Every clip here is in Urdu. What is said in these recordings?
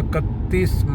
31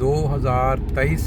2023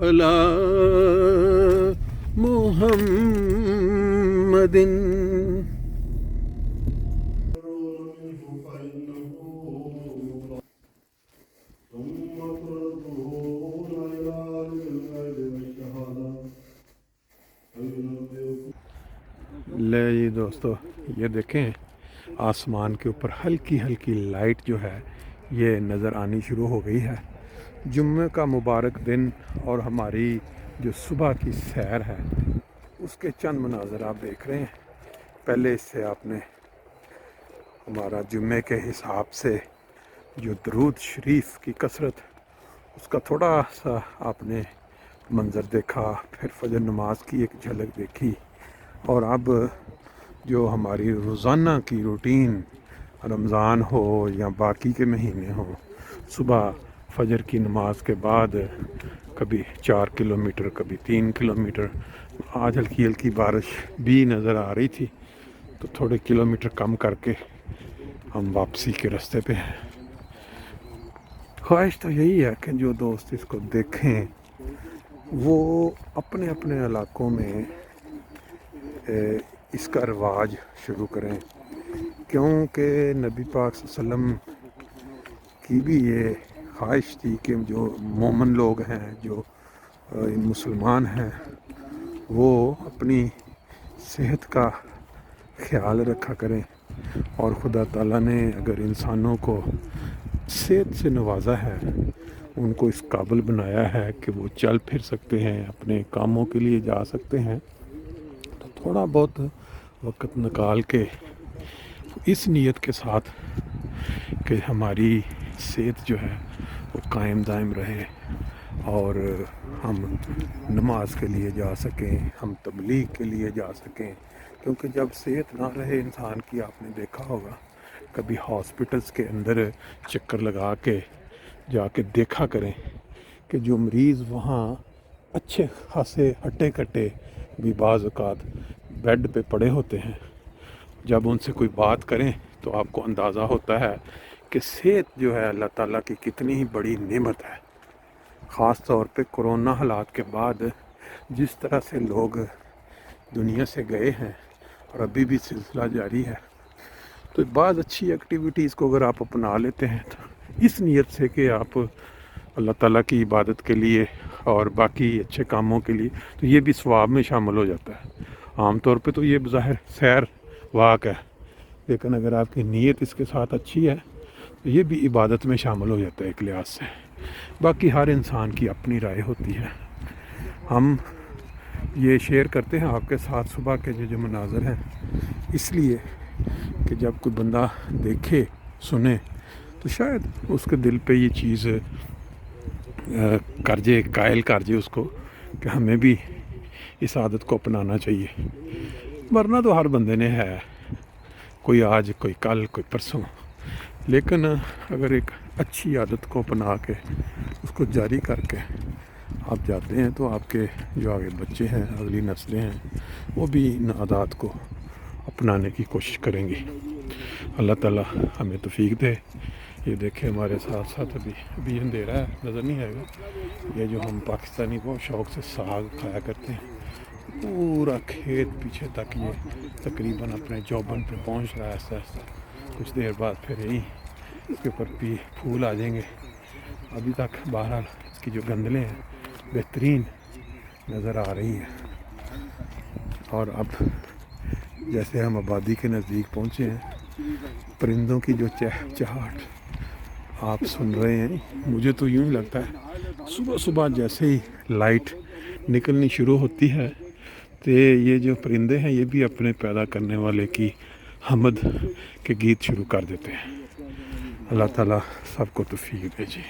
علی محمد. لے جی دوستو، یہ دیکھیں آسمان کے اوپر ہلکی ہلکی لائٹ جو ہے یہ نظر آنی شروع ہو گئی ہے. جمعہ کا مبارک دن اور ہماری جو صبح کی سیر ہے اس کے چند مناظر آپ دیکھ رہے ہیں. پہلے اس سے آپ نے ہمارا جمعے کے حساب سے جو درود شریف کی کثرت اس کا تھوڑا سا آپ نے منظر دیکھا، پھر فجر نماز کی ایک جھلک دیکھی، اور اب جو ہماری روزانہ کی روٹین رمضان ہو یا باقی کے مہینے ہوں، صبح فجر کی نماز کے بعد کبھی 4 کلومیٹر کبھی 3 کلومیٹر، آج ہلکی ہلکی بارش بھی نظر آ رہی تھی تو تھوڑے کلومیٹر کم کر کے ہم واپسی کے راستے پہ ہیں. خواہش تو یہی ہے کہ جو دوست اس کو دیکھیں وہ اپنے اپنے علاقوں میں اس کا رواج شروع کریں، کیونکہ نبی پاک صلی اللہ علیہ وسلم کی بھی یہ خواہش تھی کہ جو مومن لوگ ہیں، جو مسلمان ہیں، وہ اپنی صحت کا خیال رکھا کریں. اور خدا تعالیٰ نے اگر انسانوں کو صحت سے نوازا ہے، ان کو اس قابل بنایا ہے کہ وہ چل پھر سکتے ہیں، اپنے کاموں کے لیے جا سکتے ہیں، تو تھوڑا بہت وقت نکال کے اس نیت کے ساتھ کہ ہماری صحت جو ہے وہ قائم دائم رہے اور ہم نماز کے لیے جا سکیں، ہم تبلیغ کے لیے جا سکیں. کیونکہ جب صحت نہ رہے انسان کی، آپ نے دیکھا ہوگا کبھی ہاسپٹلس کے اندر چکر لگا کے جا کے دیکھا کریں کہ جو مریض وہاں اچھے خاصے ہٹے کٹے بھی بعض اوقات بیڈ پہ پڑے ہوتے ہیں، جب ان سے کوئی بات کریں تو آپ کو اندازہ ہوتا ہے کہ صحت جو ہے اللہ تعالیٰ کی کتنی ہی بڑی نعمت ہے. خاص طور پہ کرونا حالات کے بعد جس طرح سے لوگ دنیا سے گئے ہیں اور ابھی بھی سلسلہ جاری ہے، تو بعض اچھی ایکٹیویٹیز کو اگر آپ اپنا لیتے ہیں تو اس نیت سے کہ آپ اللہ تعالیٰ کی عبادت کے لیے اور باقی اچھے کاموں کے لیے، تو یہ بھی ثواب میں شامل ہو جاتا ہے. عام طور پہ تو یہ بظاہر سیر واک ہے، لیکن اگر آپ کی نیت اس کے ساتھ اچھی ہے تو یہ بھی عبادت میں شامل ہو جاتا ہے ایک لحاظ سے. باقی ہر انسان کی اپنی رائے ہوتی ہے. ہم یہ شیئر کرتے ہیں آپ کے ساتھ صبح کے جو مناظر ہیں، اس لیے کہ جب کوئی بندہ دیکھے سنے تو شاید اس کے دل پہ یہ چیز قائل کر جائے اس کو کہ ہمیں بھی اس عادت کو اپنانا چاہیے. ورنہ تو ہر بندے نے ہے، کوئی آج کوئی کل کوئی پرسوں، لیکن اگر ایک اچھی عادت کو اپنا کے اس کو جاری کر کے آپ جاتے ہیں تو آپ کے جو آگے بچے ہیں، اگلی نسلیں ہیں، وہ بھی ان عادات کو اپنانے کی کوشش کریں گی. اللہ تعالیٰ ہمیں توفیق دے. یہ دیکھیں ہمارے ساتھ ساتھ ابھی اندھیرا ہے، نظر نہیں آئے گا. یہ جو ہم پاکستانی بہت شوق سے ساگ کھایا کرتے ہیں، پورا کھیت پیچھے تک یہ تقریباً اپنے جوبن پہ پہنچ رہا ہے ایسا ایسا. کچھ دیر بعد پھر یہی اس کے اوپر بھی پھول آ جائیں گے. ابھی تک بہرحال اس کی جو گندلیں ہیں بہترین نظر آ رہی ہیں. اور اب جیسے ہم آبادی کے نزدیک پہنچے ہیں، پرندوں کی جو چہچہاہٹ آپ سن رہے ہیں، مجھے تو یوں ہی لگتا ہے صبح صبح جیسے ہی لائٹ نکلنی شروع ہوتی ہے تو یہ جو پرندے ہیں یہ بھی اپنے پیدا کرنے والے کی حمد کے گیت شروع کر دیتے ہیں. اللہ تعالیٰ سب کو توفیق دے جی.